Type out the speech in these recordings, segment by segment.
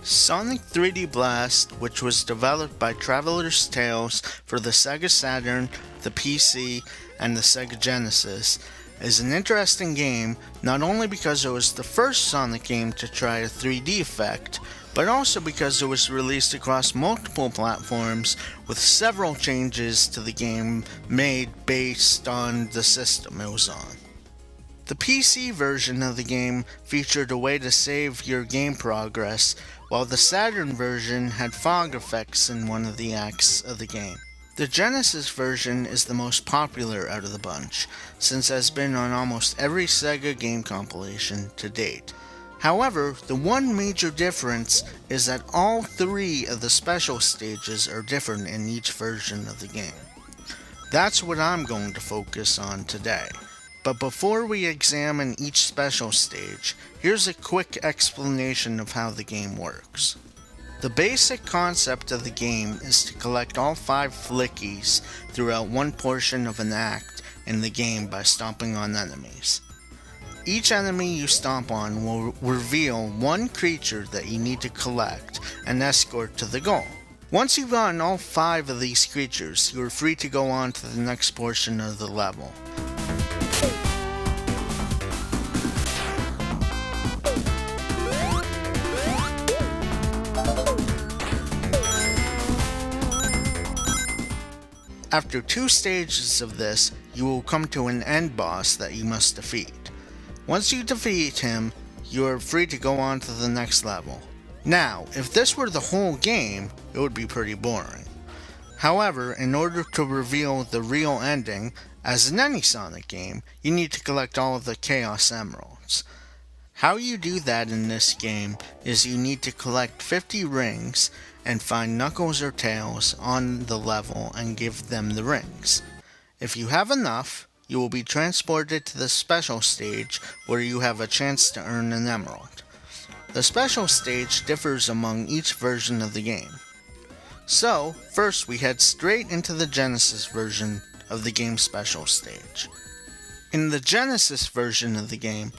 Sonic 3D Blast, which was developed by Traveller's Tales for the Sega Saturn, the PC, and the Sega Genesis, is an interesting game not only because it was the first Sonic game to try a 3D effect, but also because it was released across multiple platforms with several changes to the game made based on the system it was on. The PC version of the game featured a way to save your game progress, while the Saturn version had fog effects in one of the acts of the game. The Genesis version is the most popular out of the bunch, since it has been on almost every Sega game compilation to date. However, the one major difference is that all three of the special stages are different in each version of the game. That's what I'm going to focus on today. But before we examine each special stage, here's a quick explanation of how the game works. The basic concept of the game is to collect all 5 flickies throughout one portion of an act in the game by stomping on enemies. Each enemy you stomp on will reveal one creature that you need to collect and escort to the goal. Once you've gotten all 5 of these creatures, you are free to go on to the next portion of the level. After 2 stages of this, you will come to an end boss that you must defeat. Once you defeat him, you are free to go on to the next level. Now, if this were the whole game, it would be pretty boring. However, in order to reveal the real ending, as in any Sonic game, you need to collect all of the Chaos Emeralds. How you do that in this game is you need to collect 50 rings and find Knuckles or Tails on the level and give them the rings. If you have enough, you will be transported to the special stage where you have a chance to earn an emerald. The special stage differs among each version of the game. So, first we head straight into the Genesis version of the game's special stage. In the Genesis version of the game,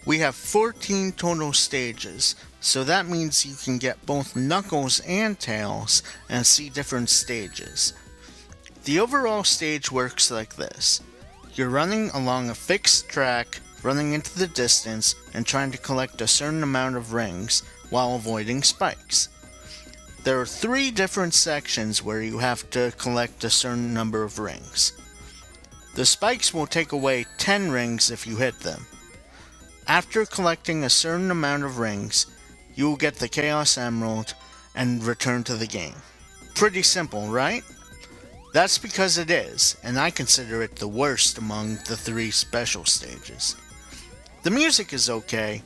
we have 14 total stages, so that means you can get both Knuckles and Tails and see different stages. The overall stage works like this. You're running along a fixed track, running into the distance, and trying to collect a certain amount of rings while avoiding spikes. There are 3 different sections where you have to collect a certain number of rings. The spikes will take away 10 rings if you hit them. After collecting a certain amount of rings, you will get the Chaos Emerald and return to the game. Pretty simple, right? That's because it is, and I consider it the worst among the 3 special stages. The music is okay,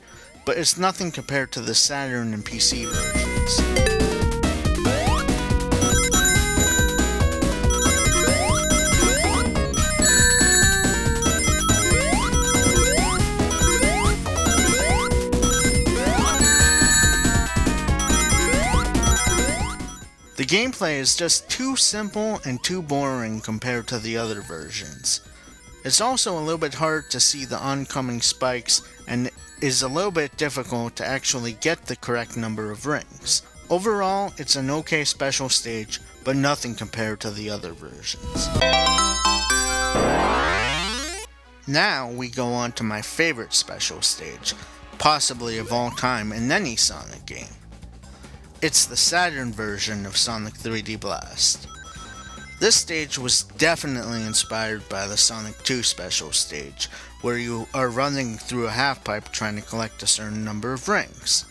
but it's nothing compared to the Saturn and PC versions. The gameplay is just too simple and too boring compared to the other versions. It's also a little bit hard to see the oncoming spikes and is a little bit difficult to actually get the correct number of rings. Overall, it's an okay special stage, but nothing compared to the other versions. Now we go on to my favorite special stage, possibly of all time in any Sonic game. It's the Saturn version of Sonic 3D Blast. This stage was definitely inspired by the Sonic 2 special stage, where you are running through a half-pipe trying to collect a certain number of rings.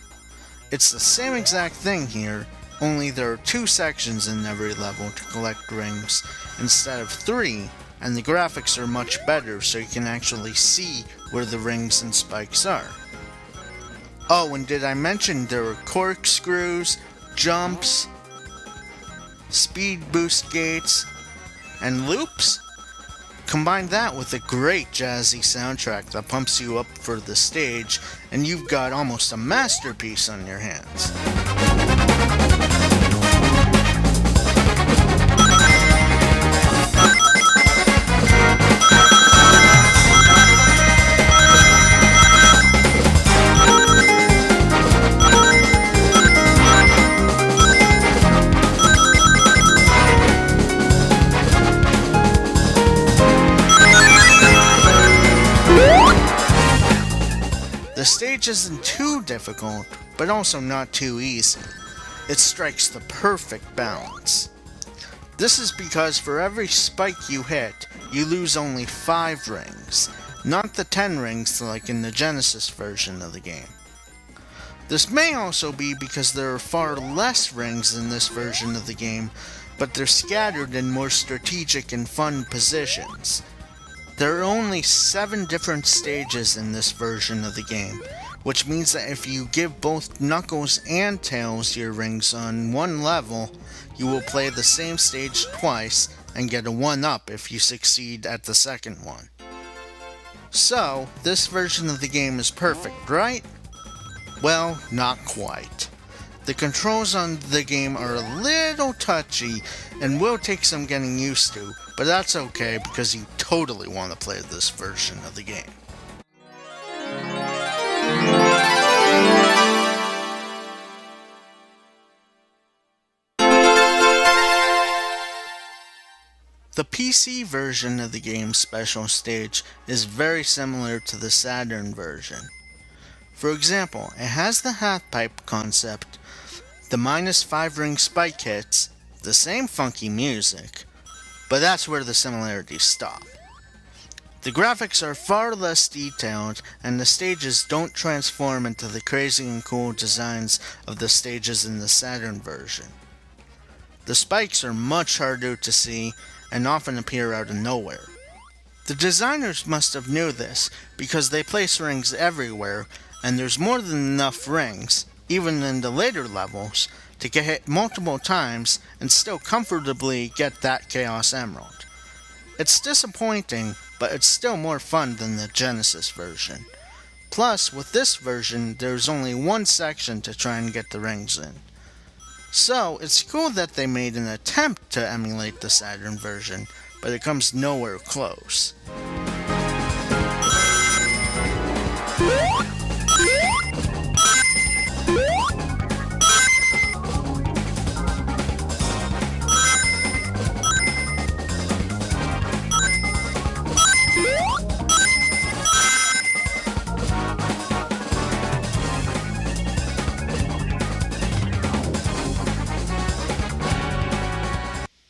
It's the same exact thing here, only there are 2 sections in every level to collect rings instead of 3, and the graphics are much better so you can actually see where the rings and spikes are. Oh, and did I mention there were corkscrews, jumps, speed boost gates, and loops? Combine that with a great jazzy soundtrack that pumps you up for the stage, and you've got almost a masterpiece on your hands. stage isn't too difficult, but also not too easy. It strikes the perfect balance. This is because for every spike you hit, you lose only 5 rings, not the 10 rings like in the Genesis version of the game. This may also be because there are far less rings in this version of the game, but they're scattered in more strategic and fun positions. There are only 7 different stages in this version of the game, which means that if you give both Knuckles and Tails your rings on one level, you will play the same stage twice and get a 1-up if you succeed at the second one. So, this version of the game is perfect, right? Well, not quite. The controls on the game are a little touchy and will take some getting used to, but that's okay because you totally want to play this version of the game. The PC version of the game's special stage is very similar to the Saturn version. For example, it has the half-pipe concept, the -5 ring spike hits, the same funky music, but that's where the similarities stop. The graphics are far less detailed, and the stages don't transform into the crazy and cool designs of the stages in the Saturn version. The spikes are much harder to see and often appear out of nowhere. The designers must have knew this because they place rings everywhere, and there's more than enough rings, even in the later levels, to get hit multiple times and still comfortably get that Chaos Emerald. It's disappointing, but it's still more fun than the Genesis version. Plus, with this version, there's only one section to try and get the rings in. So, it's cool that they made an attempt to emulate the Saturn version, but it comes nowhere close.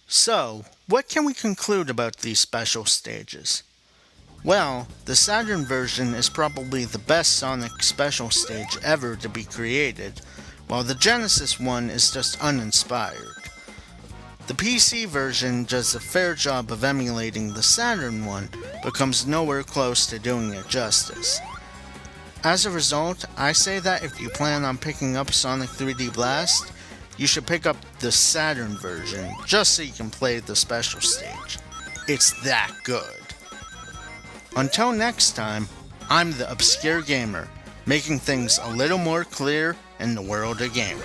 So, what can we conclude about these special stages? Well, the Saturn version is probably the best Sonic special stage ever to be created, while the Genesis one is just uninspired. The PC version does a fair job of emulating the Saturn one, but comes nowhere close to doing it justice. As a result, I say that if you plan on picking up Sonic 3D Blast, you should pick up the Saturn version just so you can play the special stage. It's that good. Until next time, I'm the Obscure Gamer, making things a little more clear in the world of gaming.